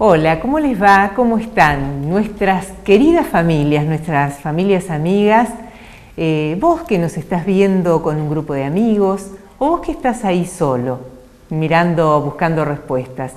Hola, ¿cómo les va? ¿Cómo están? Nuestras queridas familias, nuestras familias amigas, vos que nos estás viendo con un grupo de amigos, o vos que estás ahí solo, mirando, buscando respuestas.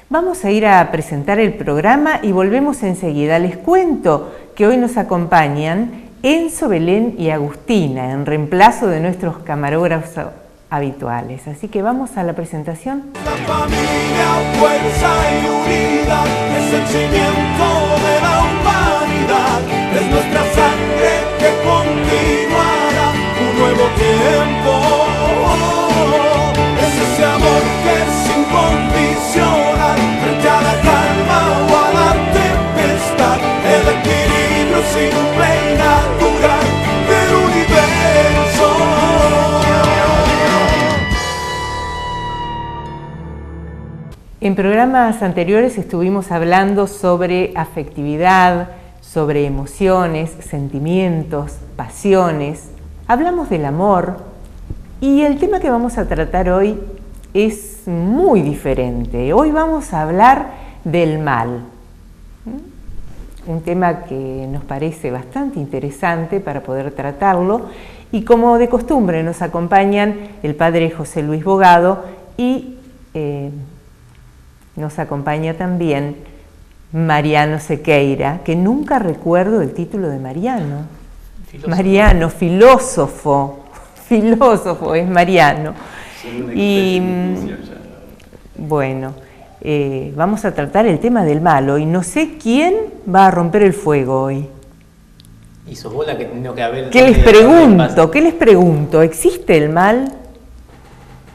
Vamos a ir a presentar el programa y volvemos enseguida. Les cuento que hoy nos acompañan Enzo, Belén y Agustina, en reemplazo de nuestros camarógrafos habituales. Así que vamos a la presentación. La familia, fuerza y unidad es el cimiento de la humanidad. Es nuestra sangre que continuará un nuevo tiempo. Es ese amor que es incondicional frente a la calma o a la tempestad. El equilibrio simple y natural del universo. En programas anteriores estuvimos hablando sobre afectividad, sobre emociones, sentimientos, pasiones. Hablamos del amor y el tema que vamos a tratar hoy es muy diferente. Hoy vamos a hablar del mal. Un tema que nos parece bastante interesante para poder tratarlo y como de costumbre nos acompañan el padre José Luis Bogado y nos acompaña también Mariano Sequeira, que nunca recuerdo el título de Mariano. Mariano, filósofo es Mariano. Y bueno, vamos a tratar el tema del mal hoy. No sé quién va a romper el fuego hoy. Y sos vos la que tengo que haber... ¿Qué les pregunto? ¿Existe el mal?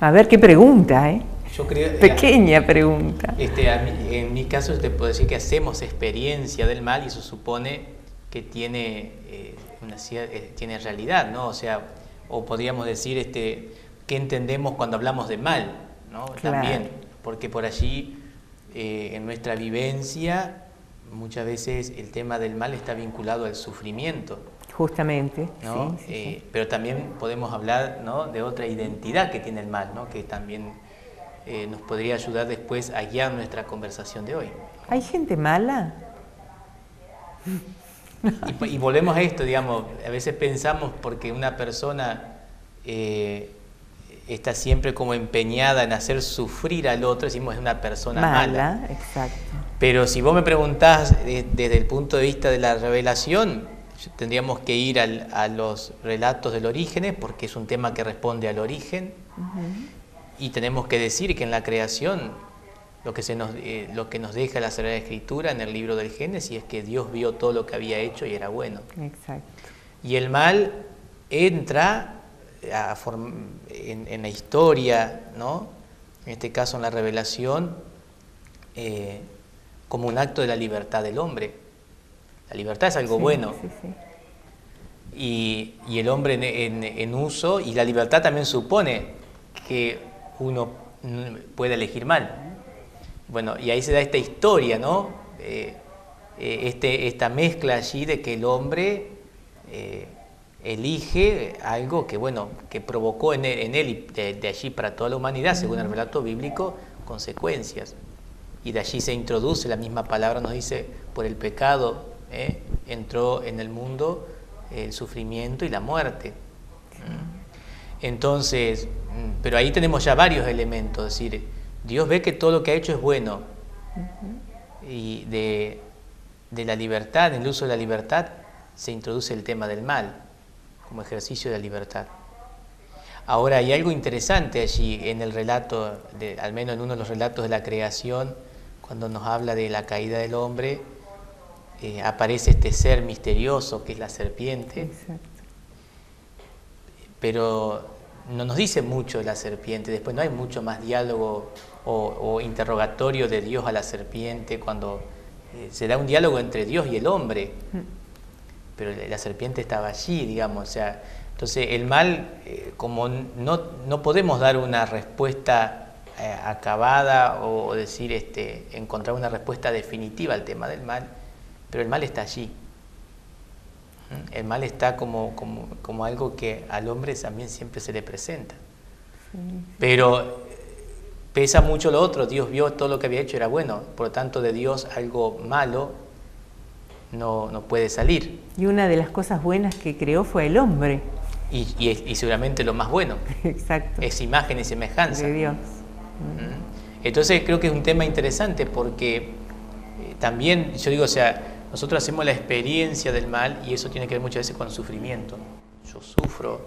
A ver, qué pregunta, Yo creo, pequeña pregunta. En mi caso te puedo decir que hacemos experiencia del mal y eso supone que tiene tiene realidad, ¿no? O sea, o podríamos decir qué entendemos cuando hablamos de mal, ¿no? Claro. También, porque por allí en nuestra vivencia muchas veces el tema del mal está vinculado al sufrimiento. Justamente, ¿no? Sí. Pero también podemos hablar, ¿no?, de otra identidad que tiene el mal, ¿no?, que también nos podría ayudar después a guiar nuestra conversación de hoy. ¿Hay gente mala? Y volvemos a esto, digamos, a veces pensamos porque una persona está siempre como empeñada en hacer sufrir al otro, decimos es una persona mala. Exacto. Pero si vos me preguntás desde el punto de vista de la revelación, tendríamos que ir a los relatos del origen, porque es un tema que responde al origen. Y tenemos que decir que en la creación lo que nos deja la Sagrada Escritura en el libro del Génesis es que Dios vio todo lo que había hecho y era bueno. Exacto. Y el mal entra en la historia, ¿no?, en este caso en la revelación, como un acto de la libertad del hombre. La libertad es algo bueno. Sí. Y el hombre en uso, y la libertad también supone que uno puede elegir mal. Bueno, y ahí se da esta historia, ¿no? Esta mezcla allí de que el hombre elige algo que, bueno, que provocó en él y de allí para toda la humanidad, según el relato bíblico, consecuencias. Y de allí se introduce, la misma palabra nos dice, por el pecado entró en el mundo el sufrimiento y la muerte. Entonces, pero ahí tenemos ya varios elementos, es decir, Dios ve que todo lo que ha hecho es bueno. Y de la libertad, en el uso de la libertad, se introduce el tema del mal, como ejercicio de la libertad. Ahora, hay algo interesante allí en el relato, al menos en uno de los relatos de la creación, cuando nos habla de la caída del hombre, aparece este ser misterioso que es la serpiente. Exacto. Pero no nos dice mucho de la serpiente, después no hay mucho más diálogo o interrogatorio de Dios a la serpiente cuando se da un diálogo entre Dios y el hombre, pero la serpiente estaba allí, digamos, o sea, entonces el mal, como no podemos dar una respuesta acabada o decir, encontrar una respuesta definitiva al tema del mal, pero el mal está allí. El mal está como algo que al hombre también siempre se le presenta. Sí. Pero pesa mucho lo otro. Dios vio todo lo que había hecho, era bueno. Por lo tanto, de Dios algo malo no puede salir. Y una de las cosas buenas que creó fue el hombre. Y seguramente lo más bueno. Exacto. Es imagen y semejanza. De Dios. Entonces creo que es un tema interesante porque también, yo digo, o sea, nosotros hacemos la experiencia del mal y eso tiene que ver muchas veces con sufrimiento. Yo sufro,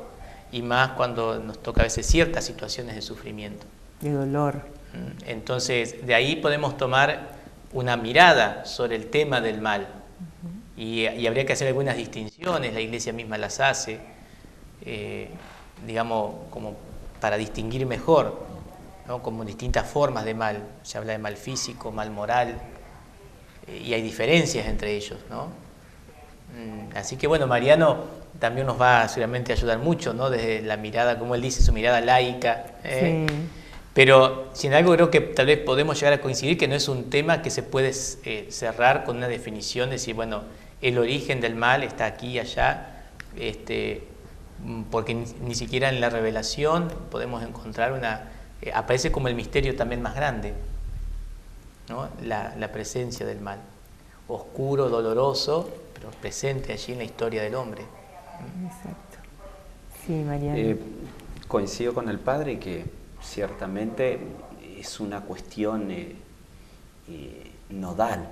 y más cuando nos toca a veces ciertas situaciones de sufrimiento. De dolor. Entonces, de ahí podemos tomar una mirada sobre el tema del mal. Y habría que hacer algunas distinciones, la Iglesia misma las hace, digamos, como para distinguir mejor, ¿no? Como distintas formas de mal. Se habla de mal físico, mal moral, y hay diferencias entre ellos, ¿no? Así que bueno, Mariano también nos va seguramente a ayudar mucho, ¿no? Desde la mirada, como él dice, su mirada laica. Sí. Pero sin algo creo que tal vez podemos llegar a coincidir que no es un tema que se puede cerrar con una definición, de decir, bueno, el origen del mal está aquí y allá, porque ni siquiera en la revelación podemos encontrar aparece como el misterio también más grande, ¿no? La presencia del mal, oscuro, doloroso, pero presente allí en la historia del hombre. Exacto. Sí, Mariano. Coincido con el padre que ciertamente es una cuestión nodal.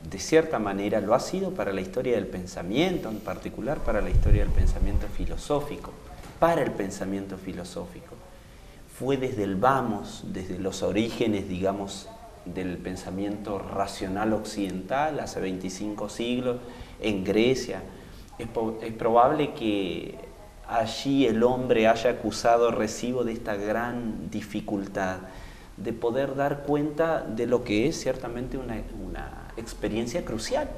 De cierta manera lo ha sido para la historia del pensamiento, en particular para la historia del pensamiento filosófico, para el pensamiento filosófico. Fue desde el vamos, desde los orígenes, digamos, del pensamiento racional occidental, hace 25 siglos, en Grecia. Es probable que allí el hombre haya acusado recibo de esta gran dificultad de poder dar cuenta de lo que es ciertamente una experiencia crucial.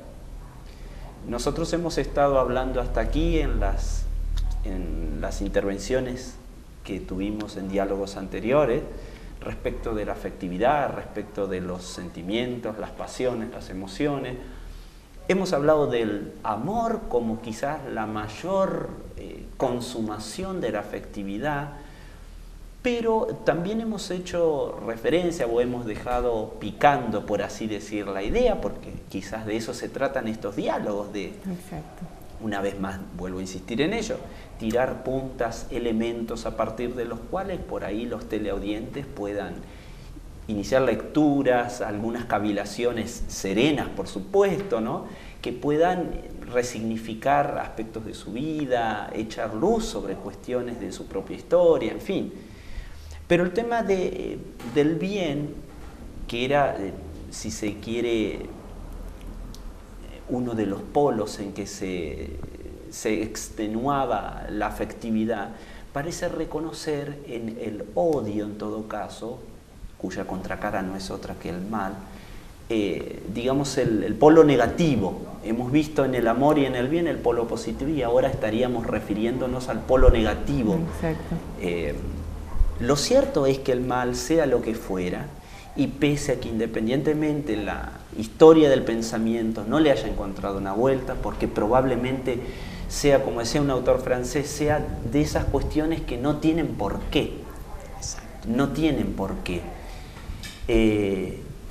Nosotros hemos estado hablando hasta aquí en las intervenciones que tuvimos en diálogos anteriores respecto de la afectividad, respecto de los sentimientos, las pasiones, las emociones. Hemos hablado del amor como quizás la mayor consumación de la afectividad, pero también hemos hecho referencia o hemos dejado picando, por así decir, la idea, porque quizás de eso se tratan estos diálogos, de, Exacto. Una vez más, vuelvo a insistir en ello, tirar puntas, elementos a partir de los cuales por ahí los teleaudientes puedan iniciar lecturas, algunas cavilaciones serenas, por supuesto, ¿no? Que puedan resignificar aspectos de su vida, echar luz sobre cuestiones de su propia historia, en fin. Pero el tema del bien, que era, si se quiere, uno de los polos en que se extenuaba la afectividad, parece reconocer en el odio, en todo caso, cuya contracara no es otra que el mal, digamos el polo negativo. Hemos visto en el amor y en el bien el polo positivo y ahora estaríamos refiriéndonos al polo negativo. Exacto. Lo cierto es que el mal, sea lo que fuera, y pese a que independientemente la historia del pensamiento no le haya encontrado una vuelta, porque probablemente sea, como decía un autor francés, sea de esas cuestiones que no tienen por qué. No tienen por qué.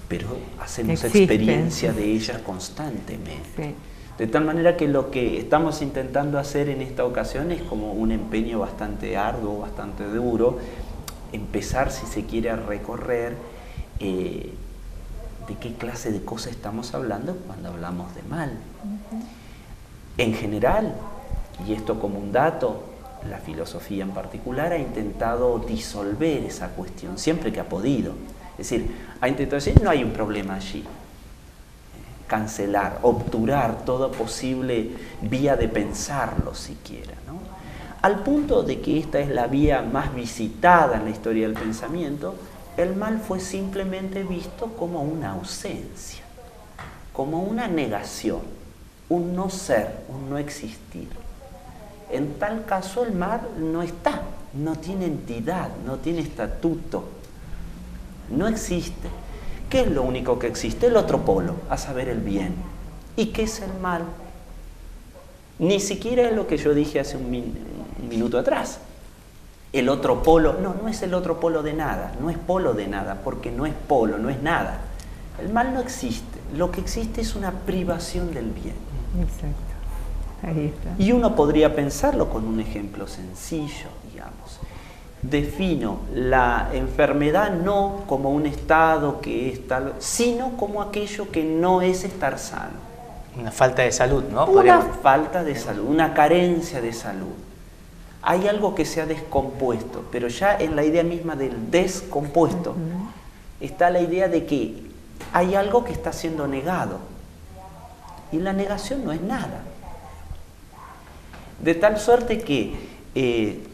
Pero hacemos experiencia de ellas constantemente. Sí. De tal manera que lo que estamos intentando hacer en esta ocasión es como un empeño bastante arduo, bastante duro, empezar, si se quiere, a recorrer de qué clase de cosas estamos hablando cuando hablamos de mal. En general, y esto como un dato, la filosofía en particular ha intentado disolver esa cuestión siempre que ha podido. Es decir, ha intentado decir, no hay un problema allí. Cancelar, obturar toda posible vía de pensarlo siquiera, ¿no? Al punto de que esta es la vía más visitada en la historia del pensamiento, el mal fue simplemente visto como una ausencia, como una negación, un no ser, un no existir. En tal caso el mal no está, no tiene entidad, no tiene estatuto, no existe. ¿Qué es lo único que existe? El otro polo, a saber, el bien. ¿Y qué es el mal? Ni siquiera es lo que yo dije hace un minuto atrás. el otro polo. No, no es el otro polo de nada, no es polo de nada, porque no es polo, no es nada. El mal no existe, lo que existe es una privación del bien. Exacto, ahí está. Y uno podría pensarlo con un ejemplo sencillo, digamos. Defino la enfermedad no como un estado que es tal, sino como aquello que no es estar sano. Una falta de salud, ¿no? Una falta de salud, una carencia de salud. Hay algo que se ha descompuesto, pero ya en la idea misma del descompuesto está la idea de que hay algo que está siendo negado. Y la negación no es nada. De tal suerte que,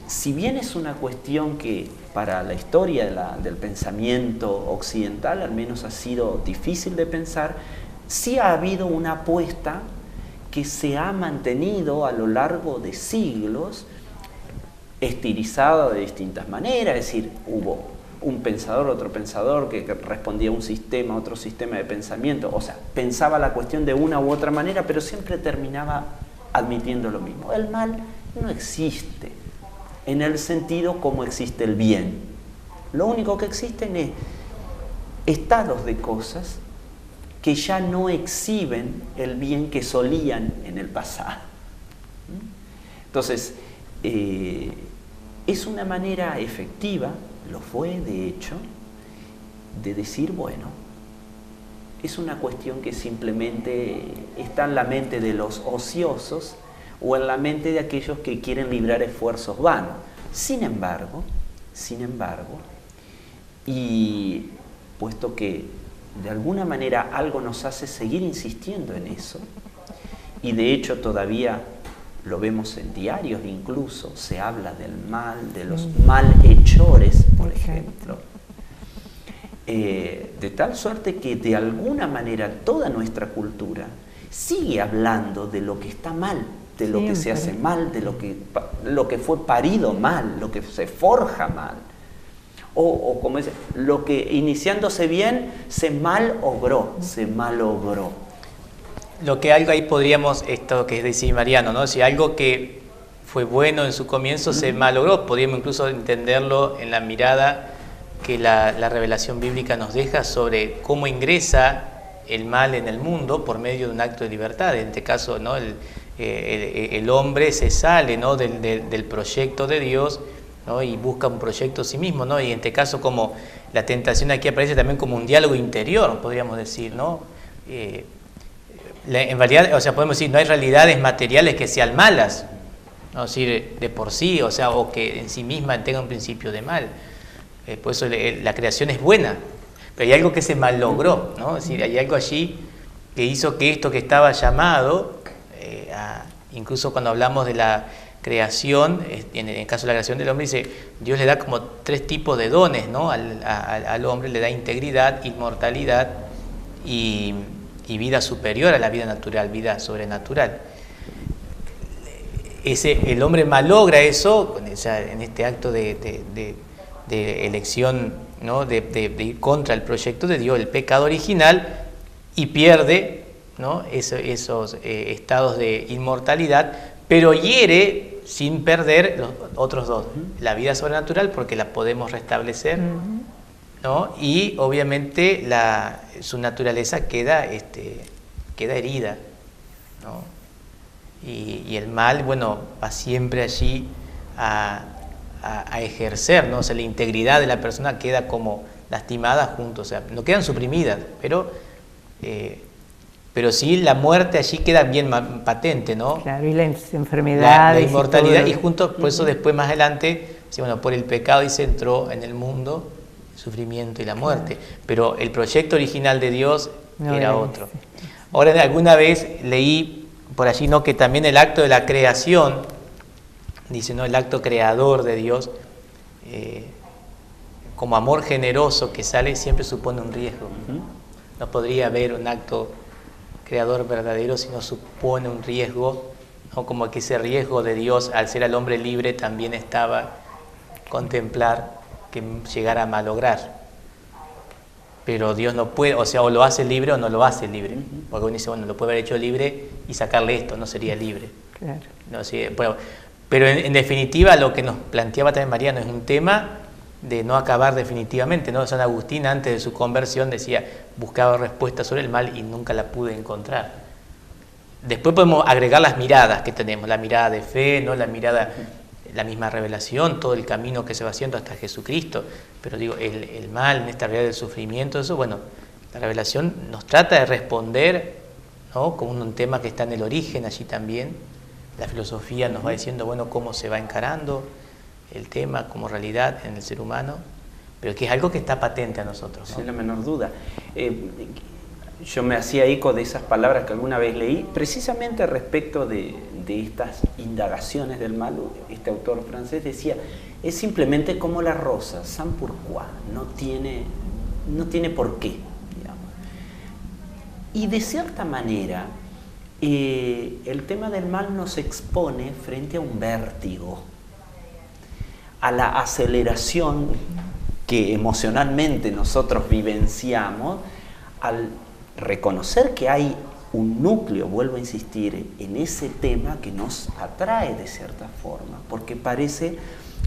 si bien es una cuestión que para la historia del pensamiento occidental al menos ha sido difícil de pensar, sí ha habido una apuesta que se ha mantenido a lo largo de siglos, estilizada de distintas maneras, es decir, hubo un pensador, otro pensador que respondía a un sistema, otro sistema de pensamiento, o sea, pensaba la cuestión de una u otra manera, pero siempre terminaba admitiendo lo mismo. El mal no existe en el sentido como existe el bien. Lo único que existen es estados de cosas que ya no exhiben el bien que solían en el pasado. Entonces, es una manera efectiva, lo fue de hecho, de decir, bueno, es una cuestión que simplemente está en la mente de los ociosos o en la mente de aquellos que quieren librar esfuerzos vanos. Sin embargo, y puesto que de alguna manera algo nos hace seguir insistiendo en eso, y de hecho todavía lo vemos en diarios, incluso se habla del mal, de los malhechores, por ejemplo, de tal suerte que de alguna manera toda nuestra cultura sigue hablando de lo que está mal, de lo que se hace mal, de lo que fue parido mal, lo que se forja mal. O como dice, lo que iniciándose bien se malogró. Lo que algo ahí podríamos, esto que decía Mariano, ¿no? Si algo que fue bueno en su comienzo se malogró, podríamos incluso entenderlo en la mirada que la revelación bíblica nos deja sobre cómo ingresa el mal en el mundo por medio de un acto de libertad. En este caso, ¿no? El hombre se sale, ¿no? del proyecto de Dios, ¿no? Y busca un proyecto a sí mismo, ¿no? Y en este caso, como la tentación aquí aparece también como un diálogo interior, podríamos decir, ¿no? En realidad, o sea, podemos decir, no hay realidades materiales que sean malas, ¿no? Es decir, de por sí, o sea, o que en sí misma tenga un principio de mal. Por eso la creación es buena, pero hay algo que se malogró, ¿no? Es decir, hay algo allí que hizo que esto que estaba llamado, incluso cuando hablamos de la creación, en el caso de la creación del hombre, dice, Dios le da como 3 tipos de dones, ¿no? Al hombre le da integridad, inmortalidad y vida superior a la vida natural, vida sobrenatural. El hombre malogra eso, o sea, en este acto de elección, ¿no? de ir contra el proyecto de Dios, el pecado original, y pierde, ¿no? esos estados de inmortalidad, pero hiere sin perder los otros 2, la vida sobrenatural, porque la podemos restablecer, ¿no? Y obviamente su naturaleza queda herida, ¿no? Y el mal, bueno, va siempre allí a ejercer, ¿no? O sea, la integridad de la persona queda como lastimada junto, o sea, no quedan suprimidas, pero sí la muerte allí queda bien patente, ¿no? Claro, y las enfermedades. La inmortalidad, y junto, por eso después más adelante, bueno, por el pecado dice entró en el mundo el sufrimiento y la muerte, pero el proyecto original de Dios era otro. Ahora, alguna vez leí por allí, ¿no? Que también el acto de la creación, dice, ¿no? El acto creador de Dios, como amor generoso que sale, siempre supone un riesgo. No podría haber un acto creador verdadero si no supone un riesgo, ¿no? Como que ese riesgo de Dios, al ser al hombre libre, también estaba contemplar que llegara a malograr. Pero Dios no puede, o sea, o lo hace libre o no lo hace libre. Porque uno dice, bueno, lo puede haber hecho libre y sacarle esto, no sería libre. Claro. No, sí, bueno, Pero en definitiva lo que nos planteaba también Mariano es un tema de no acabar definitivamente, ¿no? San Agustín antes de su conversión decía, buscaba respuestas sobre el mal y nunca la pude encontrar. Después podemos agregar las miradas que tenemos, la mirada de fe, ¿no? La mirada, la misma revelación, todo el camino que se va haciendo hasta Jesucristo. Pero digo, el mal, en esta realidad del sufrimiento, eso, bueno, la revelación nos trata de responder, ¿no? Como un tema que está en el origen allí también. La filosofía nos va diciendo, bueno, cómo se va encarando el tema como realidad en el ser humano, pero que es algo que está patente a nosotros, ¿no? Sin la menor duda. Yo me hacía eco de esas palabras que alguna vez leí, precisamente respecto de estas indagaciones del mal. Este autor francés decía, es simplemente como la rosa, sans pourquoi, no tiene por qué, digamos. Y de cierta manera, el tema del mal nos expone frente a un vértigo, a la aceleración que emocionalmente nosotros vivenciamos al reconocer que hay un núcleo, vuelvo a insistir, en ese tema que nos atrae de cierta forma, porque parece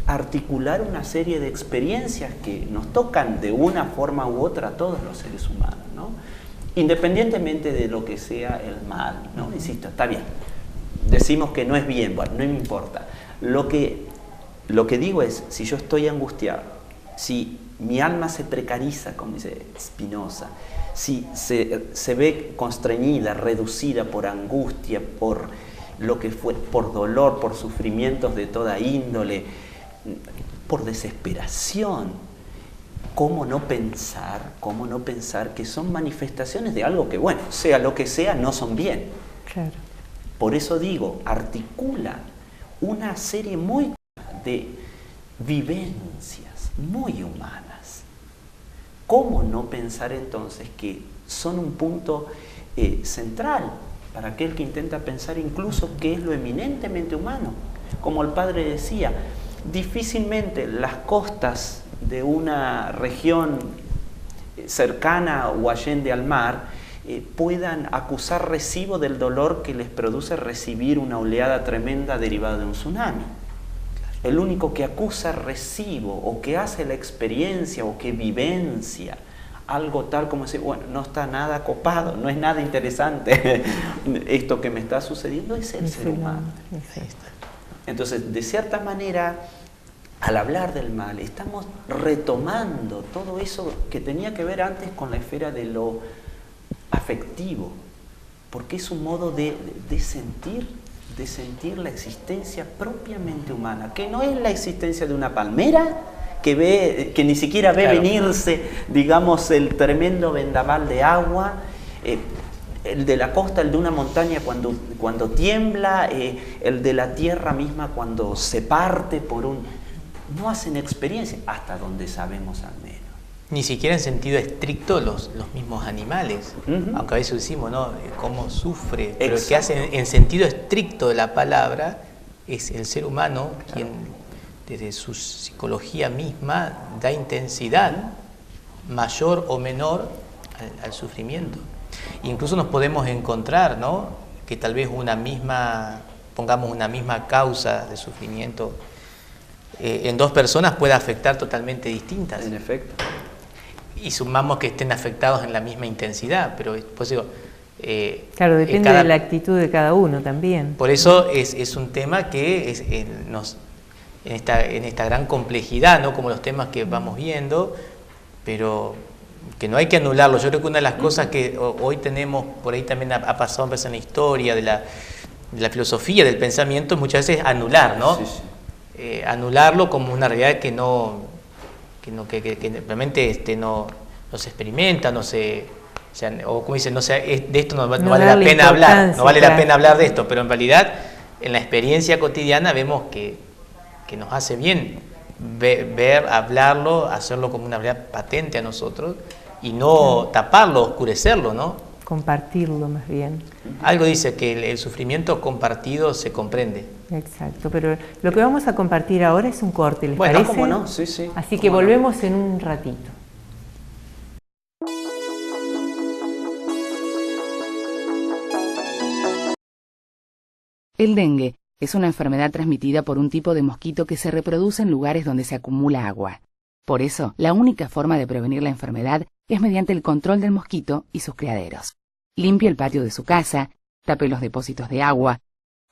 articular una serie de experiencias que nos tocan de una forma u otra a todos los seres humanos, ¿no? Independientemente de lo que sea el mal, ¿no? Insisto, está bien, decimos que no es bien, bueno, no me importa. Lo que digo es, si yo estoy angustiado, si mi alma se precariza, como dice Spinoza, si se ve constreñida, reducida por angustia, por lo que fue, por dolor, por sufrimientos de toda índole, por desesperación, ¿cómo no pensar que son manifestaciones de algo que, bueno, sea lo que sea, no son bien? Claro. Por eso digo, articula una serie muy de vivencias muy humanas. ¿Cómo no pensar entonces que son un punto central para aquel que intenta pensar incluso qué es lo eminentemente humano? Como el padre decía, difícilmente las costas de una región cercana o allende al mar puedan acusar recibo del dolor que les produce recibir una oleada tremenda derivada de un tsunami. El único que acusa recibo o que hace la experiencia o que vivencia algo tal como decir, bueno, no está nada copado, no es nada interesante esto que me está sucediendo, es el ser humano. Entonces, de cierta manera, al hablar del mal, estamos retomando todo eso que tenía que ver antes con la esfera de lo afectivo, porque es un modo de sentir la existencia propiamente humana, que no es la existencia de una palmera que ni siquiera ve venirse, digamos, el tremendo vendaval de agua, el de la costa, el de una montaña cuando tiembla, el de la tierra misma cuando se parte por un... No hacen experiencia, hasta donde sabemos al menos. Ni siquiera en sentido estricto los mismos animales, aunque a veces decimos, ¿no? Cómo sufre, pero el que hace en sentido estricto de la palabra es el ser humano quien desde su psicología misma da intensidad mayor o menor al sufrimiento. Incluso nos podemos encontrar, ¿no? Que tal vez pongamos una misma causa de sufrimiento en dos personas pueda afectar totalmente distintas. En efecto. Y sumamos que estén afectados en la misma intensidad, pero pues digo... claro, depende de la actitud de cada uno también. Por eso es un tema que en esta gran complejidad, ¿no? Como los temas que vamos viendo, pero que no hay que anularlo. Yo creo que una de las cosas que hoy tenemos, por ahí también ha pasado en la historia de la filosofía, del pensamiento, muchas veces anular, ¿no? Sí, sí. Anularlo como una realidad que realmente no se experimenta, o como dicen, de esto no vale la pena hablar, no vale la pena hablar de esto, pero en realidad en la experiencia cotidiana vemos que nos hace bien ver, hablarlo, hacerlo como una realidad patente a nosotros y no taparlo, oscurecerlo, ¿no? Compartirlo más bien. Algo dice que el sufrimiento compartido se comprende. Exacto, pero lo que vamos a compartir ahora es un corte, ¿les parece? ¿Cómo no? Sí, sí. Así que volvemos en un ratito. El dengue Es una enfermedad transmitida por un tipo de mosquito que se reproduce en lugares donde se acumula agua. Por eso, la única forma de prevenir la enfermedad es mediante el control del mosquito y sus criaderos. Limpie el patio de su casa, tape los depósitos de agua,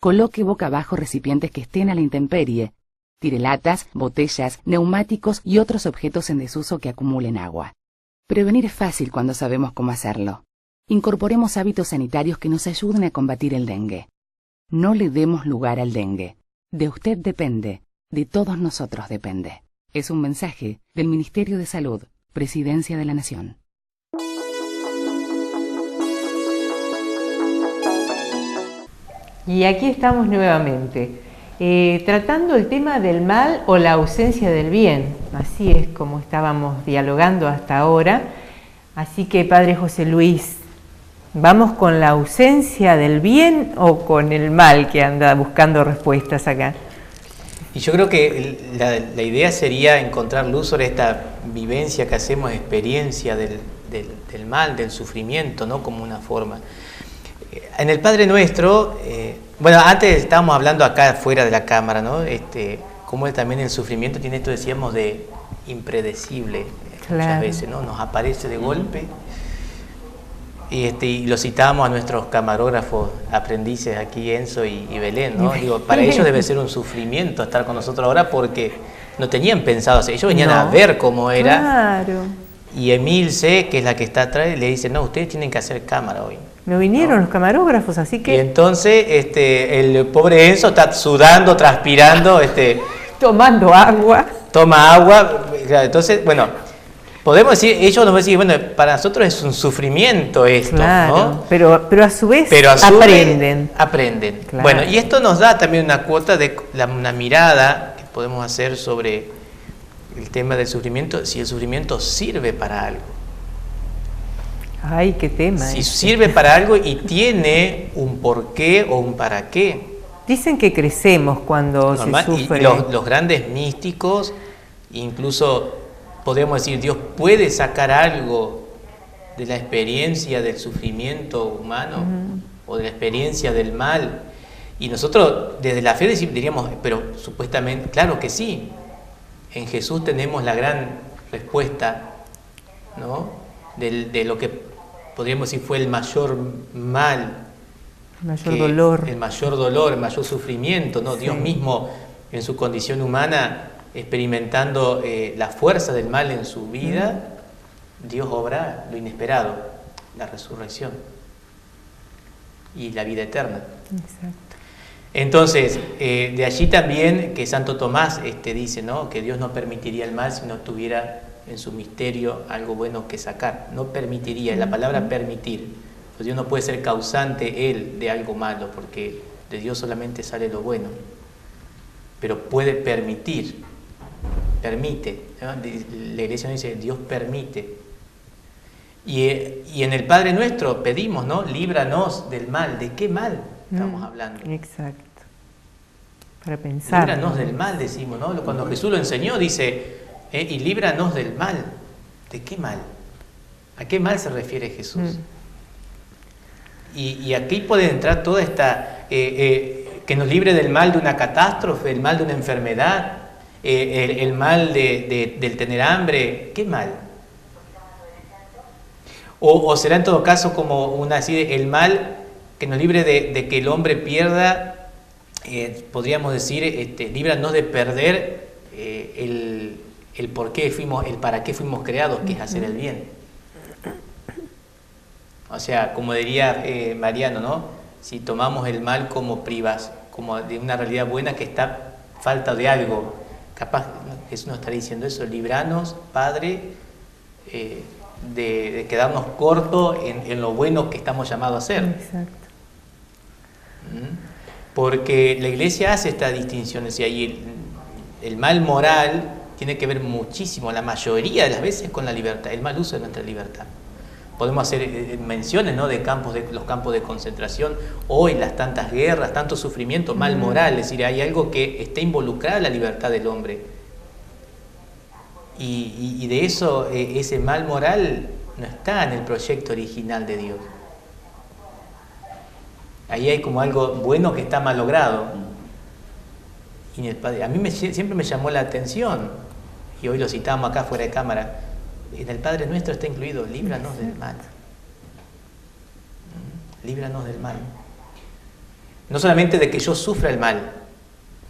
coloque boca abajo recipientes que estén a la intemperie, tire latas, botellas, neumáticos y otros objetos en desuso que acumulen agua. Prevenir es fácil cuando sabemos cómo hacerlo. Incorporemos hábitos sanitarios que nos ayuden a combatir el dengue. No le demos lugar al dengue. De usted depende, de todos nosotros depende. Es un mensaje del Ministerio de Salud, Presidencia de la Nación. Y aquí estamos nuevamente, tratando el tema del mal o la ausencia del bien. Así es como estábamos dialogando hasta ahora. Así que, Padre José Luis, ¿vamos con la ausencia del bien o con el mal que anda buscando respuestas acá? Y yo creo que la idea sería encontrar luz sobre esta vivencia que hacemos, experiencia del mal, del sufrimiento, ¿no? Como una forma. En el Padre Nuestro, bueno, antes estábamos hablando acá fuera de la cámara, ¿no? Cómo también el sufrimiento tiene esto, decíamos, de impredecible, claro, muchas veces, ¿no? Nos aparece de golpe. Y lo citábamos a nuestros camarógrafos, aprendices aquí, Enzo y Belén, ¿no? Digo, para ellos debe ser un sufrimiento estar con nosotros ahora porque no tenían pensado, o sea, ellos venían a ver cómo era. Claro. Y Emilce, que es la que está atrás, le dice, no, ustedes tienen que hacer cámara hoy. No vinieron los camarógrafos, así que... Y entonces el pobre Enzo está sudando, transpirando, tomando agua. Toma agua. Entonces, bueno, podemos decir, ellos nos van a decir, bueno, para nosotros es un sufrimiento esto, claro, ¿no? Pero a su vez aprenden. Aprenden. Claro. Bueno, y esto nos da también una cuota de una mirada que podemos hacer sobre el tema del sufrimiento, si el sufrimiento sirve para algo. Ay, qué tema. Si sirve para algo y tiene un porqué o un para qué. Dicen que crecemos cuando se sufre. Y los grandes místicos, incluso podríamos decir, Dios puede sacar algo de la experiencia del sufrimiento humano o de la experiencia del mal. Y nosotros desde la fe diríamos, pero supuestamente, claro que sí. En Jesús tenemos la gran respuesta, ¿no? De lo que podríamos decir fue el mayor mal, el mayor dolor, el mayor sufrimiento, ¿no? Sí. Dios mismo en su condición humana experimentando la fuerza del mal en su vida, Dios obra lo inesperado, la resurrección y la vida eterna. Exacto. Entonces, de allí también que Santo Tomás dice, ¿no? Que Dios no permitiría el mal si no tuviera en su misterio algo bueno que sacar. No permitiría, la palabra permitir. Pues Dios no puede ser causante Él de algo malo, porque de Dios solamente sale lo bueno. Pero puede permitir, permite, ¿no? La iglesia nos dice, Dios permite. Y en el Padre Nuestro pedimos, ¿no? Líbranos del mal. ¿De qué mal estamos hablando? Exacto. Para pensar. Líbranos del mal, decimos, ¿no? Cuando Jesús lo enseñó, dice, y líbranos del mal. ¿De qué mal? ¿A qué mal se refiere Jesús? Y aquí puede entrar toda esta... que nos libre del mal de una catástrofe, el mal de una enfermedad, el mal del tener hambre. ¿Qué mal? O será en todo caso como el mal que nos libre de que el hombre pierda, podríamos decir, líbranos de perder el por qué fuimos, el para qué fuimos creados, que es hacer el bien. O sea, como diría Mariano, ¿no? Si tomamos el mal como como de una realidad buena que está falta de algo, capaz Jesús nos estaría diciendo eso, libranos, Padre, de quedarnos cortos en lo bueno que estamos llamados a hacer. Exacto. Porque la Iglesia hace estas distinciones y ahí el mal moral tiene que ver muchísimo, la mayoría de las veces, con la libertad, el mal uso de nuestra libertad. Podemos hacer menciones, ¿no? de los campos de concentración, hoy las tantas guerras, tanto sufrimiento, mal moral, es decir, hay algo que está involucrado en la libertad del hombre. Y de eso, ese mal moral no está en el proyecto original de Dios. Ahí hay como algo bueno que está mal logrado. Y en el Padre, a mí siempre me llamó la atención, y hoy lo citamos acá fuera de cámara, en el Padre Nuestro está incluido, líbranos del mal. Líbranos del mal. No solamente de que yo sufra el mal,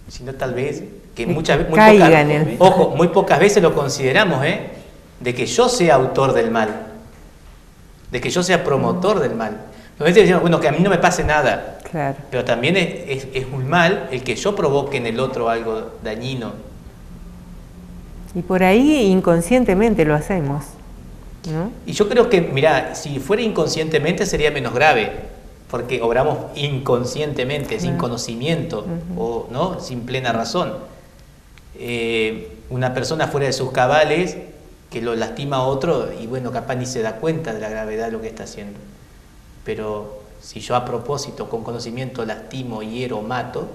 sino tal vez que muy pocas veces lo consideramos, de que yo sea autor del mal, de que yo sea promotor del mal. A veces decimos, bueno, que a mí no me pase nada, claro. Pero también es un mal el que yo provoque en el otro algo dañino. Y por ahí inconscientemente lo hacemos, ¿no? Y yo creo que, mirá, si fuera inconscientemente sería menos grave, porque obramos inconscientemente, sin conocimiento, o no, sin plena razón. Una persona fuera de sus cabales que lo lastima a otro y bueno, capaz ni se da cuenta de la gravedad de lo que está haciendo. Pero si yo a propósito, con conocimiento, lastimo, hiero, mato,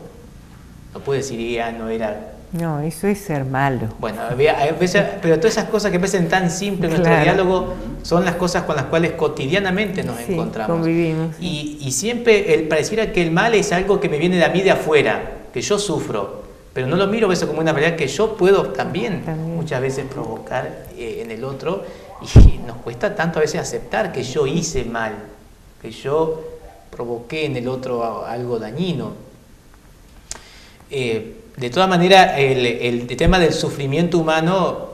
no puedo decir ya no era... No, eso es ser malo. Bueno, a veces, pero todas esas cosas que parecen tan simples en nuestro diálogo son las cosas con las cuales cotidianamente nos encontramos. Convivimos. Y siempre pareciera que el mal es algo que me viene de a mí de afuera, que yo sufro, pero no lo miro a veces como una realidad que yo puedo también. Muchas veces provocar en el otro, y nos cuesta tanto a veces aceptar que yo hice mal, que yo provoqué en el otro algo dañino. De todas maneras, el tema del sufrimiento humano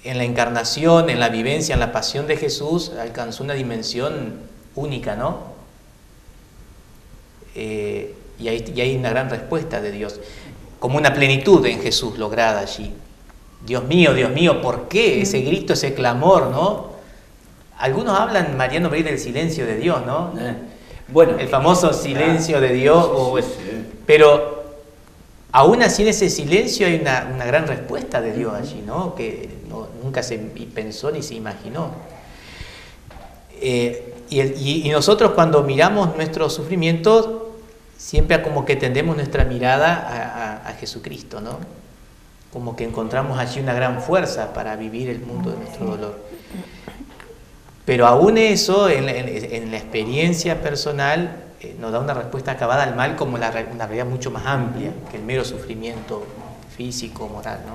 en la encarnación, en la vivencia, en la pasión de Jesús, alcanzó una dimensión única, ¿no? Y hay una gran respuesta de Dios, como una plenitud en Jesús lograda allí. Dios mío, ¿por qué? Ese grito, ese clamor, ¿no? Algunos hablan, Mariano, del silencio de Dios, ¿no? Bueno, el famoso silencio de Dios, sí. Pero aún así en ese silencio hay una gran respuesta de Dios allí, ¿no? Que nunca se pensó ni se imaginó. Y nosotros cuando miramos nuestros sufrimientos, siempre como que tendemos nuestra mirada a Jesucristo, ¿no? Como que encontramos allí una gran fuerza para vivir el mundo de nuestro dolor. Pero aún eso, en la experiencia personal, nos da una respuesta acabada al mal como una realidad mucho más amplia que el mero sufrimiento físico, moral, ¿no?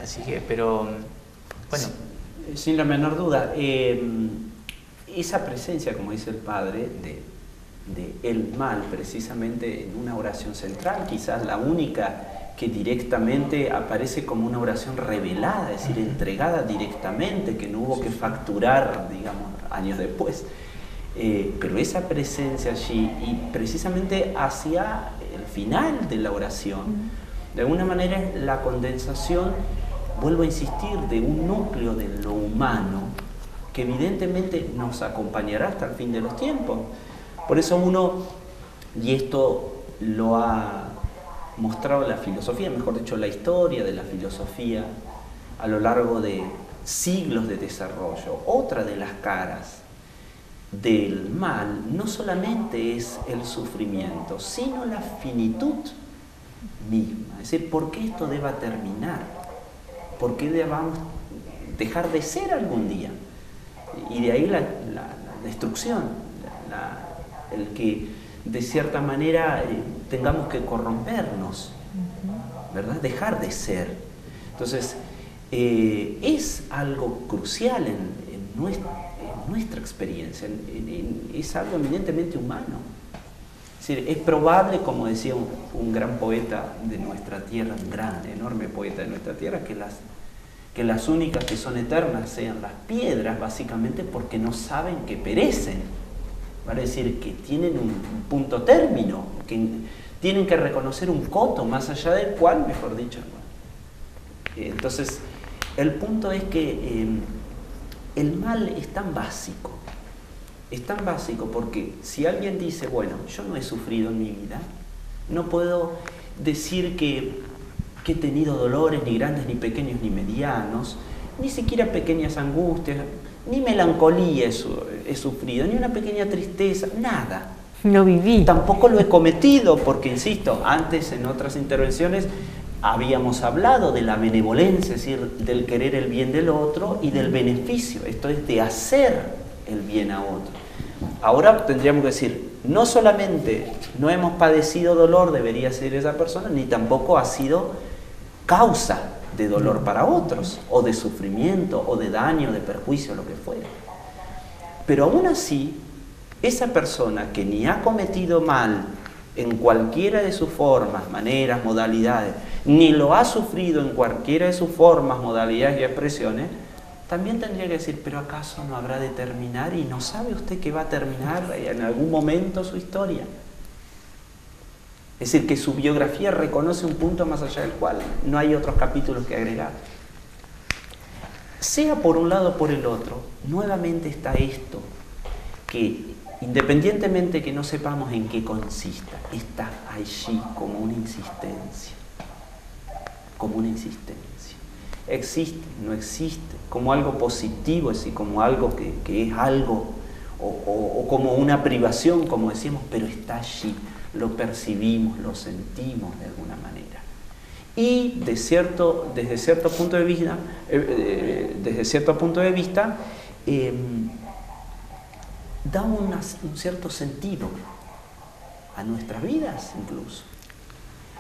Así que, pero, bueno. Sin la menor duda, esa presencia, como dice el Padre, de el mal, precisamente en una oración central, quizás la única que directamente aparece como una oración revelada, es decir, entregada directamente, que no hubo que facturar, digamos, años después. Pero esa presencia allí, y precisamente hacia el final de la oración, de alguna manera es la condensación, vuelvo a insistir, de un núcleo de lo humano que evidentemente nos acompañará hasta el fin de los tiempos. Por eso uno, y esto lo ha mostrado la filosofía, mejor dicho, la historia de la filosofía a lo largo de siglos de desarrollo, otra de las caras del mal no solamente es el sufrimiento, sino la finitud misma. Es decir, ¿por qué esto deba terminar? ¿Por qué debamos dejar de ser algún día? Y de ahí la destrucción, el que de cierta manera tengamos que corrompernos, ¿verdad? Dejar de ser. Entonces, es algo crucial en nuestra experiencia, es algo eminentemente humano. Es decir, es probable, como decía un gran poeta de nuestra tierra, un gran, enorme poeta de nuestra tierra, que las únicas que son eternas sean las piedras, básicamente porque no saben que perecen. Vale decir, que tienen un punto término, que tienen que reconocer un coto más allá del cual, mejor dicho. Entonces, el punto es que el mal es tan básico porque si alguien dice, bueno, yo no he sufrido en mi vida, no puedo decir que he tenido dolores ni grandes, ni pequeños, ni medianos, ni siquiera pequeñas angustias, ni melancolía he sufrido, ni una pequeña tristeza, nada. No viví. Tampoco lo he cometido porque, insisto, antes en otras intervenciones habíamos hablado de la benevolencia, es decir, del querer el bien del otro y del beneficio, esto es de hacer el bien a otro. Ahora tendríamos que decir, no solamente no hemos padecido dolor, debería ser esa persona, ni tampoco ha sido causa de dolor para otros, o de sufrimiento, o de daño, de perjuicio, lo que fuera. Pero aún así, esa persona que ni ha cometido mal en cualquiera de sus formas, maneras, modalidades, ni lo ha sufrido en cualquiera de sus formas, modalidades y expresiones, también tendría que decir, pero ¿acaso no habrá de terminar? ¿Y no sabe usted que va a terminar en algún momento su historia? Es decir, que su biografía reconoce un punto más allá del cual no hay otros capítulos que agregar. Sea por un lado o por el otro, nuevamente está esto, que independientemente que no sepamos en qué consista, está allí como una insistencia. Como una insistencia. Existe, no existe, como algo positivo, es decir, como algo que es algo, o como una privación, como decíamos, pero está allí, lo percibimos, lo sentimos de alguna manera. Y desde cierto punto de vista, da un cierto sentido a nuestras vidas incluso.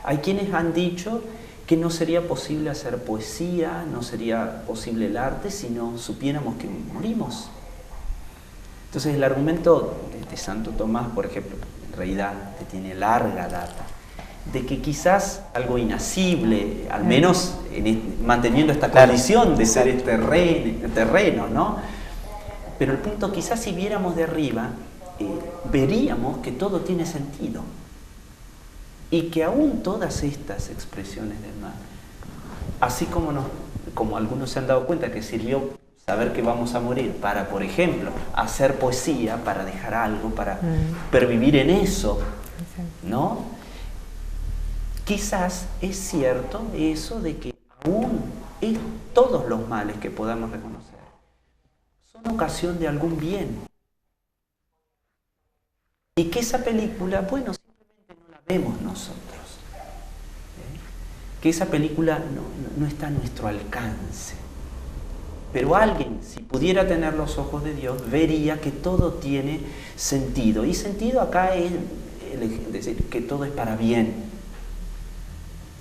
Hay quienes han dicho que no sería posible hacer poesía, no sería posible el arte si no supiéramos que morimos. Entonces el argumento de Santo Tomás, por ejemplo, en realidad que tiene larga data, de que quizás algo inasible, al menos manteniendo esta condición de ser terreno, ¿no? Pero el punto, quizás si viéramos de arriba, veríamos que todo tiene sentido. Y que aún todas estas expresiones del mal, así como algunos se han dado cuenta que sirvió saber que vamos a morir para, por ejemplo, hacer poesía, para dejar algo, para pervivir en eso, ¿no? Quizás es cierto eso de que aún todos los males que podamos reconocer son ocasión de algún bien. Y que esa película, bueno, vemos nosotros, que esa película no está a nuestro alcance, pero alguien, si pudiera tener los ojos de Dios, vería que todo tiene sentido, y sentido acá es decir que todo es para bien,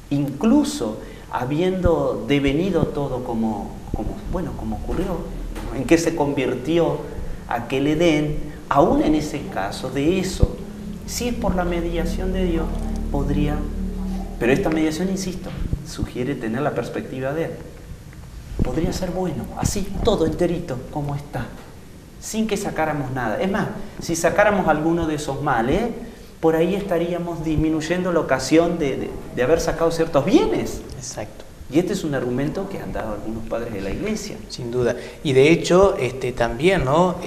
incluso habiendo devenido todo como ocurrió, en que se convirtió aquel Edén, aún en ese caso de eso, si es por la mediación de Dios, podría, pero esta mediación, insisto, sugiere tener la perspectiva de Él. Podría ser bueno, así, todo enterito, como está, sin que sacáramos nada. Es más, si sacáramos alguno de esos males, por ahí estaríamos disminuyendo la ocasión de haber sacado ciertos bienes. Exacto. Y este es un argumento que han dado algunos padres de la Iglesia. Sin duda. Y de hecho, también, ¿no?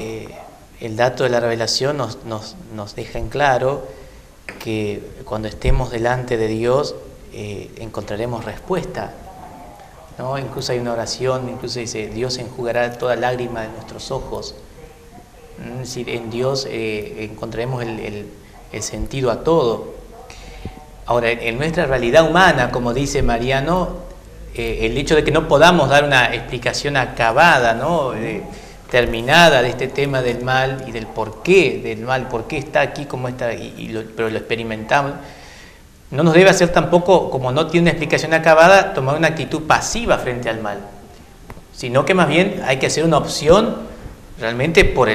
El dato de la revelación nos deja en claro que cuando estemos delante de Dios encontraremos respuesta, ¿no? Incluso hay una oración, incluso dice, Dios enjugará toda lágrima de nuestros ojos. Es decir, en Dios encontraremos el sentido a todo. Ahora, en nuestra realidad humana, como dice Mariano, el hecho de que no podamos dar una explicación acabada, ¿no? Terminada de este tema del mal y del porqué del mal, por qué está aquí como está, pero lo experimentamos, no nos debe hacer tampoco, como no tiene una explicación acabada, tomar una actitud pasiva frente al mal, sino que más bien hay que hacer una opción realmente por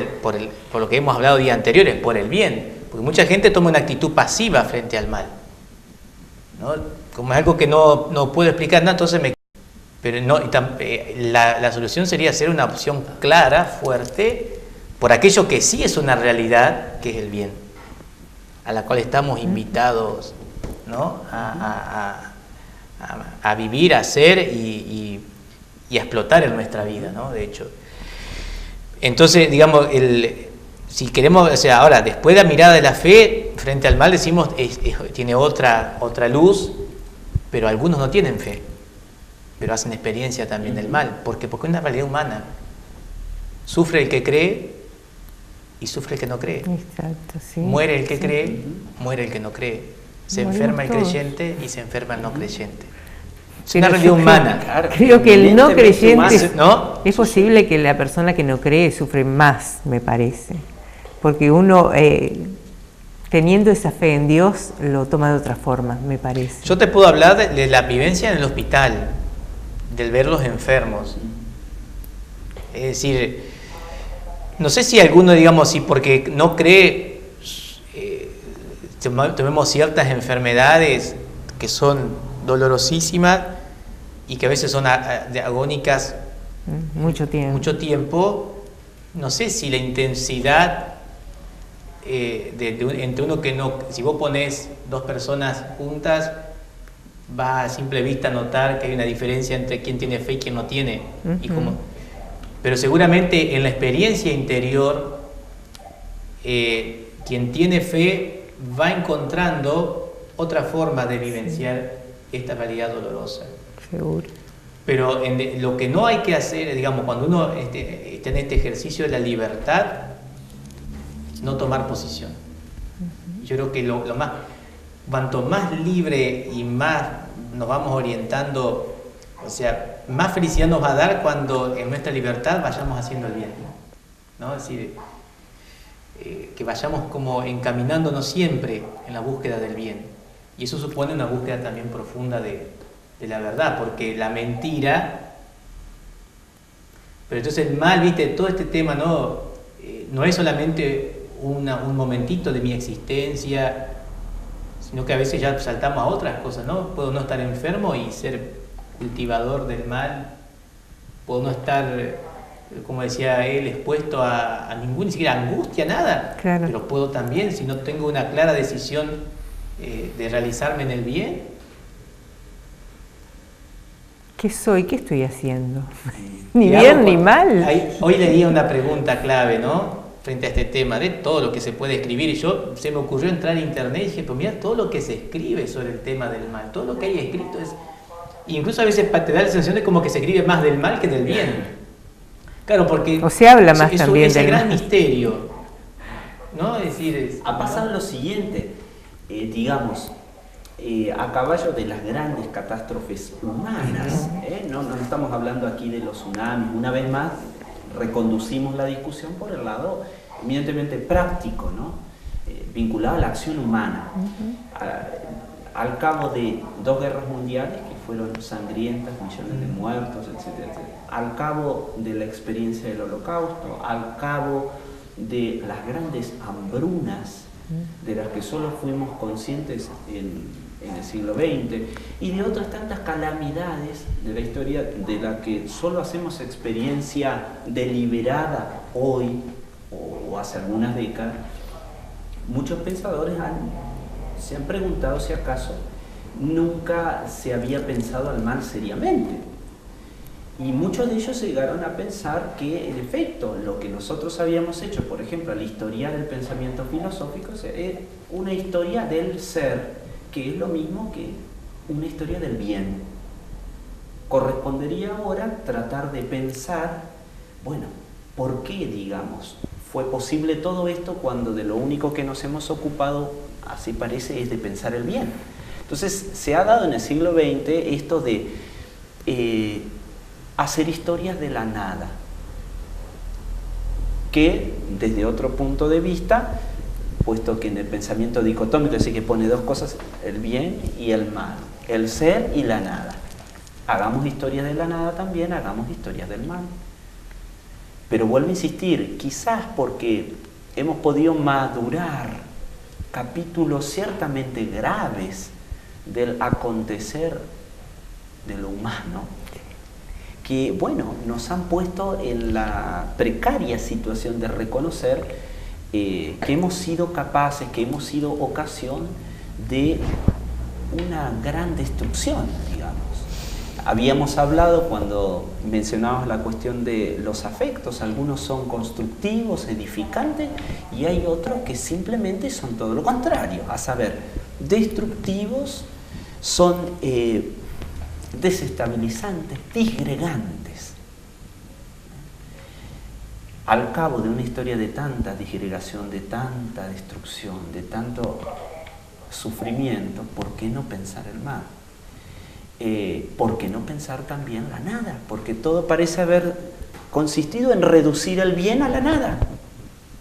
lo que hemos hablado días anteriores, por el bien, porque mucha gente toma una actitud pasiva frente al mal, ¿no? Como es algo que no puedo explicar nada, entonces pero no, la solución sería hacer una opción clara, fuerte, por aquello que sí es una realidad, que es el bien, a la cual estamos invitados, ¿no? a vivir, a hacer y a explotar en nuestra vida, ¿no? De hecho. Entonces, digamos, si queremos, o sea, ahora, después de la mirada de la fe, frente al mal, decimos, tiene otra luz, pero algunos no tienen fe, pero hacen experiencia también del mal. ¿Por qué? Porque es una realidad humana. Sufre el que cree y sufre el que no cree. Exacto, sí. Muere el que cree, muere el que no cree. Se enferma el creyente y se enferma el no creyente. Es una realidad humana. Creo que el no creyente, ¿no? Es posible que la persona que no cree sufre más, me parece. Porque uno teniendo esa fe en Dios, lo toma de otra forma, me parece. Yo te puedo hablar de la vivencia en el hospital, del ver los enfermos. Es decir, no sé si alguno, digamos, si porque no cree, tomemos ciertas enfermedades que son dolorosísimas y que a veces son agónicas mucho tiempo, no sé si la intensidad entre uno que no, si vos ponés dos personas juntas, va a simple vista a notar que hay una diferencia entre quién tiene fe y quién no tiene. Y pero seguramente en la experiencia interior, quien tiene fe va encontrando otra forma de vivenciar esta realidad dolorosa. Seguro. Pero lo que no hay que hacer, digamos, cuando uno está en este ejercicio de la libertad, no tomar posición. Yo creo que cuanto más libre y más nos vamos orientando, o sea, más felicidad nos va a dar cuando en nuestra libertad vayamos haciendo el bien, ¿no? Es decir, que vayamos como encaminándonos siempre en la búsqueda del bien. Y eso supone una búsqueda también profunda de la verdad, porque la mentira, pero entonces el mal, viste, todo este tema no es solamente un momentito de mi existencia, sino que a veces ya saltamos a otras cosas, ¿no? Puedo no estar enfermo y ser cultivador del mal, puedo no estar, como decía él, expuesto a ninguna, ni siquiera angustia, nada, claro. Pero puedo también, si no tengo una clara decisión de realizarme en el bien. ¿Qué soy? ¿Qué estoy haciendo? Ni bien ni mal. Hoy leía una pregunta clave, ¿no? Frente a este tema de todo lo que se puede escribir, y se me ocurrió entrar a internet y dije, pues mira, todo lo que se escribe sobre el tema del mal, todo lo que hay escrito es, incluso a veces te da la sensación de como que se escribe más del mal que del bien. Claro, porque o se habla más también ese del gran mal. misterio, ¿no? Es decir, ha pasado lo siguiente, digamos, a caballo de las grandes catástrofes humanas, no estamos hablando aquí de los tsunamis, una vez más reconducimos la discusión por el lado evidentemente práctico, ¿no? Vinculado a la acción humana. Al cabo de 2 guerras mundiales que fueron sangrientas, millones de muertos, etcétera, etcétera, al cabo de la experiencia del Holocausto, al cabo de las grandes hambrunas de las que solo fuimos conscientes en el siglo XX, y de otras tantas calamidades de la historia de la que solo hacemos experiencia deliberada hoy o hace algunas décadas, muchos pensadores se han preguntado si acaso nunca se había pensado al mal seriamente. Y muchos de ellos llegaron a pensar que, en efecto, lo que nosotros habíamos hecho, por ejemplo, la historia del pensamiento filosófico, es una historia del ser, que es lo mismo que una historia del bien. Correspondería ahora tratar de pensar, bueno, ¿por qué, digamos, fue posible todo esto cuando de lo único que nos hemos ocupado, así parece, es de pensar el bien? Entonces, se ha dado en el siglo XX esto de hacer historias de la nada, que desde otro punto de vista, puesto que en el pensamiento dicotómico, así que pone 2 cosas, el bien y el mal, el ser y la nada. Hagamos historias de la nada también, hagamos historias del mal. Pero vuelvo a insistir, quizás porque hemos podido madurar capítulos ciertamente graves del acontecer de lo humano, que, bueno, nos han puesto en la precaria situación de reconocer que hemos sido capaces, que hemos sido ocasión de una gran destrucción, digamos. Habíamos hablado cuando mencionábamos la cuestión de los afectos, algunos son constructivos, edificantes, y hay otros que simplemente son todo lo contrario, a saber, destructivos, son desestabilizantes, disgregantes. Al cabo de una historia de tanta disgregación, de tanta destrucción, de tanto sufrimiento, ¿por qué no pensar el mal? ¿Por qué no pensar también la nada? Porque todo parece haber consistido en reducir el bien a la nada,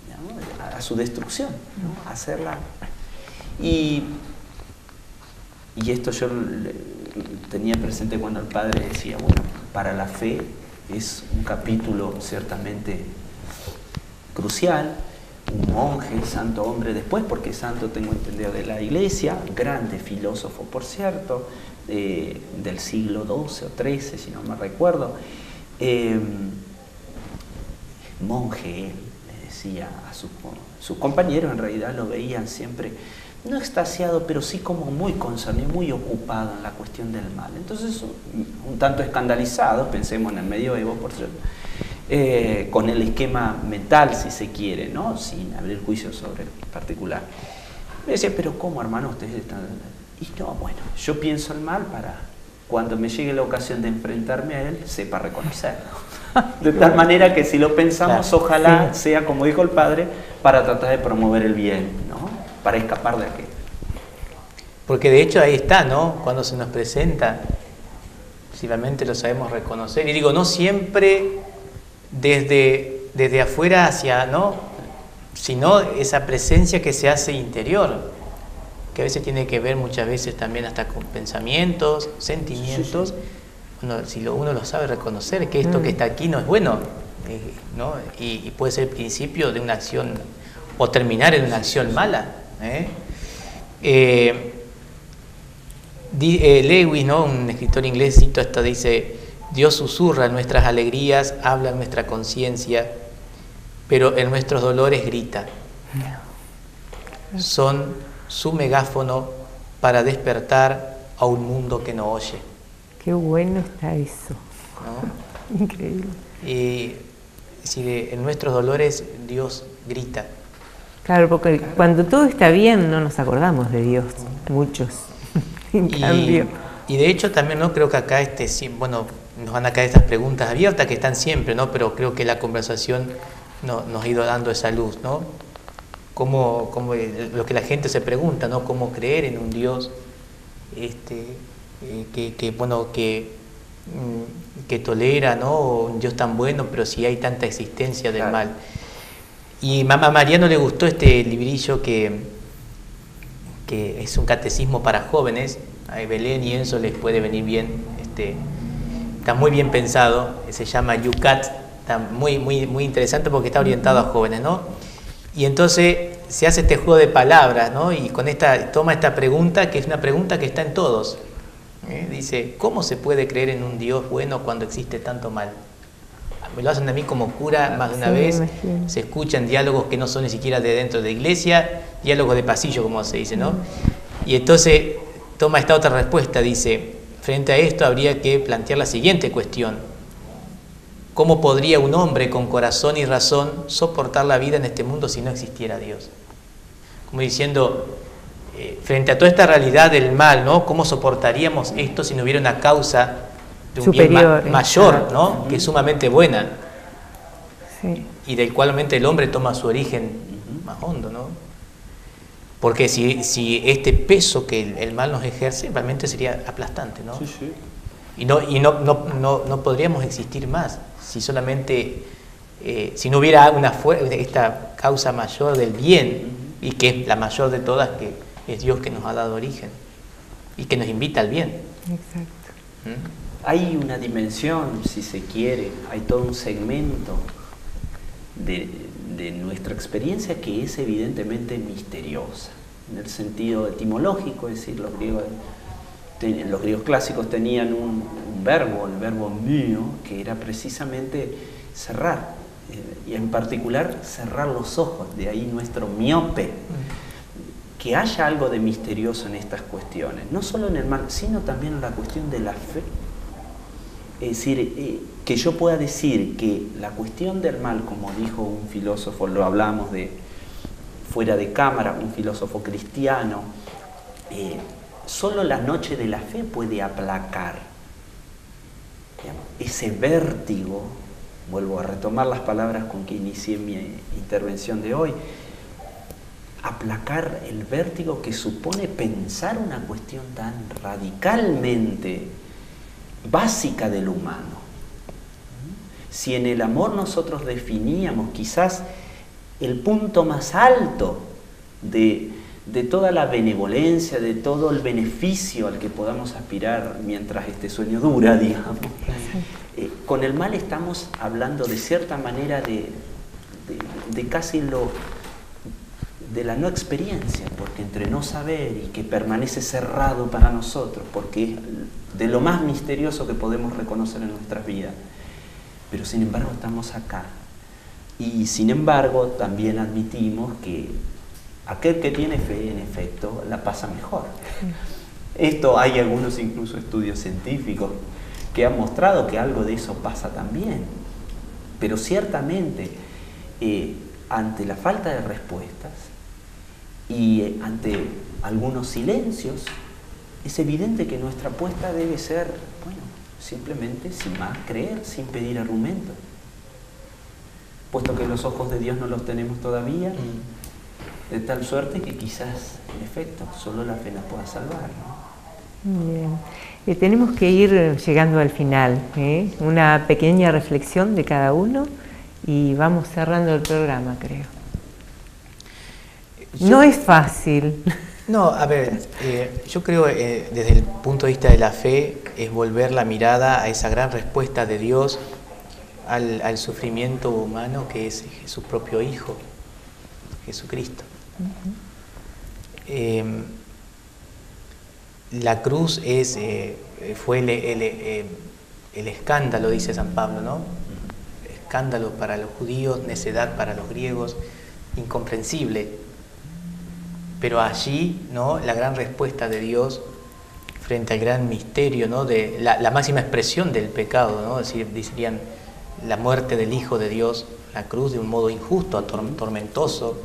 ¿no? A su destrucción, ¿no? Hacerla. Y esto yo tenía presente cuando el padre decía, bueno, para la fe es un capítulo ciertamente crucial. Un monje, santo hombre después, porque santo tengo entendido de la iglesia, grande filósofo por cierto, del siglo XII o XIII si no me recuerdo, monje él, le decía a sus compañeros, en realidad lo veían siempre no extasiado, pero sí como muy concernido, muy ocupado en la cuestión del mal. Entonces, un tanto escandalizado, pensemos en el medioevo, por cierto, con el esquema mental, si se quiere, ¿no? Sin abrir juicio sobre el particular. Me decía, pero ¿cómo, hermano? Ustedes están... Y no, bueno, yo pienso el mal para cuando me llegue la ocasión de enfrentarme a él, sepa reconocerlo. De tal manera que si lo pensamos, claro, ojalá sea, como dijo el padre, para tratar de promover el bien, ¿no? Para escapar de aquello. Porque de hecho ahí está, ¿no? Cuando se nos presenta, si realmente lo sabemos reconocer. Y digo, no siempre desde afuera hacia, ¿no? Sino esa presencia que se hace interior, que a veces tiene que ver muchas veces también hasta con pensamientos, sentimientos. Sí, sí. Bueno, si uno lo sabe reconocer, que esto que está aquí no es bueno, ¿no? Y puede ser el principio de una acción o terminar en una acción mala. Lewis, ¿no? Un escritor inglés, cito esto, dice: Dios susurra en nuestras alegrías, habla en nuestra conciencia, pero en nuestros dolores grita. Son su megáfono para despertar a un mundo que no oye. Qué bueno está eso, ¿no? Increíble. Y si en nuestros dolores Dios grita. Claro, porque cuando todo está bien no nos acordamos de Dios, muchos. En cambio. Y de hecho también, ¿no? Creo que acá bueno, nos van a caer estas preguntas abiertas que están siempre, ¿no? Pero creo que la conversación nos ha ido dando esa luz, ¿no? Como lo que la gente se pregunta, ¿no? Cómo creer en un Dios que tolera, ¿no? Un Dios tan bueno, pero si hay tanta existencia del mal. Y Mamá María no le gustó este librillo que es un catecismo para jóvenes. A Belén y Enzo les puede venir bien. Está muy bien pensado. Se llama Yucat. Está muy, muy, muy interesante porque está orientado a jóvenes, ¿no? Y entonces se hace este juego de palabras, ¿no? Y toma esta pregunta, que es una pregunta que está en todos. Dice, ¿cómo se puede creer en un Dios bueno cuando existe tanto mal? Me lo hacen a mí como cura más de una vez. Se escuchan diálogos que no son ni siquiera de dentro de la iglesia, diálogos de pasillo, como se dice, ¿no? Y entonces toma esta otra respuesta, dice, frente a esto habría que plantear la siguiente cuestión: ¿cómo podría un hombre con corazón y razón soportar la vida en este mundo si no existiera Dios? Como diciendo, frente a toda esta realidad del mal, ¿no? ¿Cómo soportaríamos esto si no hubiera una causa de un superior, bien mayor, ¿no? Que es sumamente buena, sí, y del cual el hombre toma su origen más hondo, ¿no? Porque si este peso que el mal nos ejerce realmente sería aplastante, ¿no? Sí, sí. Y no podríamos existir más si solamente si no hubiera esta causa mayor del bien, y que es la mayor de todas, que es Dios, que nos ha dado origen y que nos invita al bien. Exacto. Hay una dimensión, si se quiere, hay todo un segmento de nuestra experiencia que es evidentemente misteriosa, en el sentido etimológico, es decir, los griegos clásicos tenían un verbo, el verbo mío, que era precisamente cerrar, y en particular cerrar los ojos, de ahí nuestro miope. Que haya algo de misterioso en estas cuestiones, no solo en el mal, sino también en la cuestión de la fe. Es decir, que yo pueda decir que la cuestión del mal, como dijo un filósofo, lo hablamos fuera de cámara, un filósofo cristiano, solo la noche de la fe puede aplacar ese vértigo. Vuelvo a retomar las palabras con que inicié mi intervención de hoy. Aplacar el vértigo que supone pensar una cuestión tan radicalmente básica del humano. Si en el amor nosotros definíamos quizás el punto más alto de de toda la benevolencia, de todo el beneficio al que podamos aspirar mientras este sueño dura, digamos. Con el mal estamos hablando de cierta manera de casi de la no experiencia, porque entre no saber y que permanece cerrado para nosotros, porque es de lo más misterioso que podemos reconocer en nuestras vidas. Pero sin embargo estamos acá. Y sin embargo también admitimos que aquel que tiene fe, en efecto, la pasa mejor. Esto hay algunos incluso estudios científicos que han mostrado que algo de eso pasa también. Pero ciertamente, ante la falta de respuestas y ante algunos silencios, es evidente que nuestra apuesta debe ser, bueno, simplemente, sin más, creer, sin pedir argumentos. Puesto que los ojos de Dios no los tenemos todavía, de tal suerte que quizás, en efecto, solo la fe nos pueda salvar, ¿no? Bien. Tenemos que ir llegando al final, una pequeña reflexión de cada uno y vamos cerrando el programa, creo. No es fácil. No, a ver, yo creo desde el punto de vista de la fe es volver la mirada a esa gran respuesta de Dios al sufrimiento humano que es su propio Hijo, Jesucristo. La cruz fue el escándalo, dice San Pablo, ¿no? Escándalo para los judíos, necedad para los griegos, incomprensible. Pero allí, ¿no?, la gran respuesta de Dios frente al gran misterio, ¿no?, de la máxima expresión del pecado, ¿no? Es decir, dirían la muerte del Hijo de Dios, la cruz de un modo injusto, tormentoso,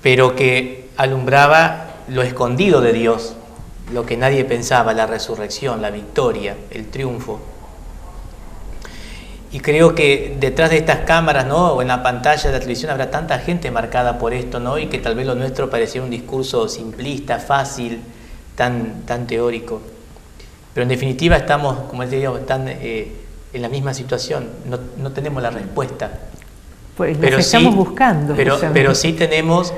pero que alumbraba lo escondido de Dios, lo que nadie pensaba, la resurrección, la victoria, el triunfo. Y creo que detrás de estas cámaras, ¿no?, o en la pantalla de la televisión habrá tanta gente marcada por esto, ¿no?, y que tal vez lo nuestro parecía un discurso simplista, fácil, tan teórico. Pero en definitiva estamos, como les digo, en la misma situación, no tenemos la respuesta. Pues pero estamos buscando. Pero sí tenemos,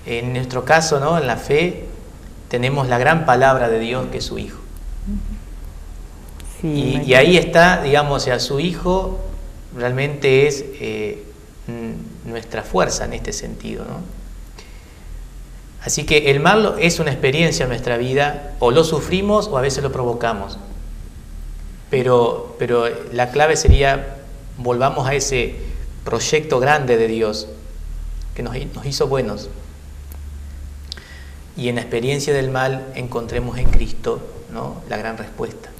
en nuestro caso, ¿no?, en la fe, tenemos la gran palabra de Dios que es su Hijo. Sí, y ahí está, digamos, a su Hijo realmente es nuestra fuerza en este sentido, ¿no? Así que el mal es una experiencia en nuestra vida, o lo sufrimos o a veces lo provocamos. Pero la clave sería, volvamos a ese proyecto grande de Dios que nos hizo buenos. Y en la experiencia del mal encontremos en Cristo, ¿no?, la gran respuesta.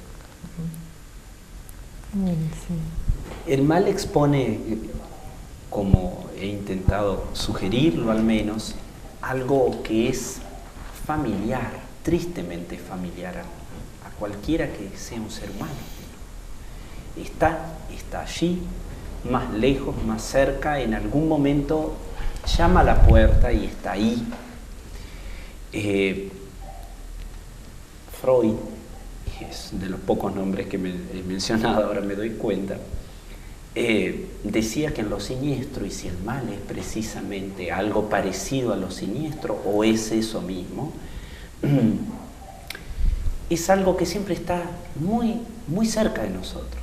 El mal expone, como he intentado sugerirlo al menos, algo que es familiar, tristemente familiar a cualquiera que sea un ser humano. Está allí, más lejos, más cerca, en algún momento llama a la puerta y está ahí. Freud, es de los pocos nombres que he mencionado, ahora me doy cuenta, decía que en lo siniestro, y si el mal es precisamente algo parecido a lo siniestro, o es eso mismo, es algo que siempre está muy, muy cerca de nosotros.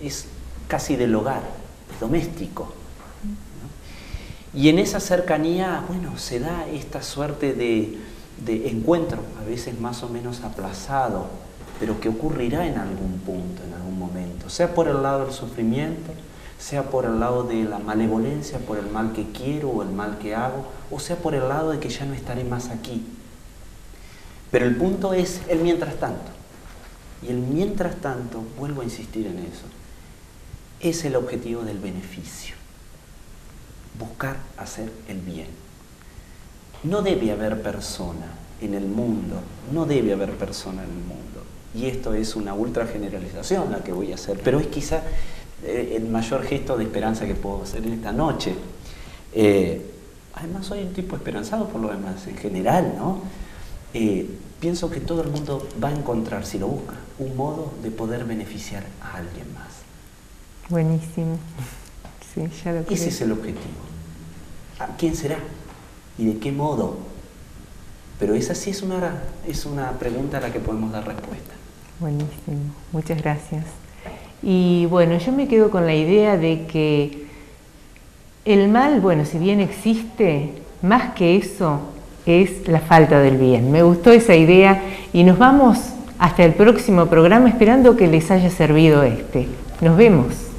Es casi del hogar, es doméstico, ¿no? Y en esa cercanía, bueno, se da esta suerte de encuentro, a veces más o menos aplazado, pero que ocurrirá en algún punto, en algún momento, sea por el lado del sufrimiento, sea por el lado de la malevolencia, por el mal que quiero o el mal que hago, o sea por el lado de que ya no estaré más aquí. Pero el punto es el mientras tanto. Y el mientras tanto, vuelvo a insistir en eso, es el objetivo del beneficio. Buscar hacer el bien. No debe haber persona en el mundo, no debe haber persona en el mundo. Y esto es una ultra generalización la que voy a hacer, pero es quizá el mayor gesto de esperanza que puedo hacer en esta noche. Además soy un tipo esperanzado por lo demás, en general, ¿no? Pienso que todo el mundo va a encontrar, si lo busca, un modo de poder beneficiar a alguien más. Buenísimo. Sí, ya lo creo. Ese es el objetivo. ¿Quién será? ¿Y de qué modo? Pero esa sí es una pregunta a la que podemos dar respuesta. Buenísimo, muchas gracias. Y bueno, yo me quedo con la idea de que el mal, bueno, si bien existe, más que eso es la falta del bien. Me gustó esa idea y nos vamos hasta el próximo programa esperando que les haya servido este. Nos vemos.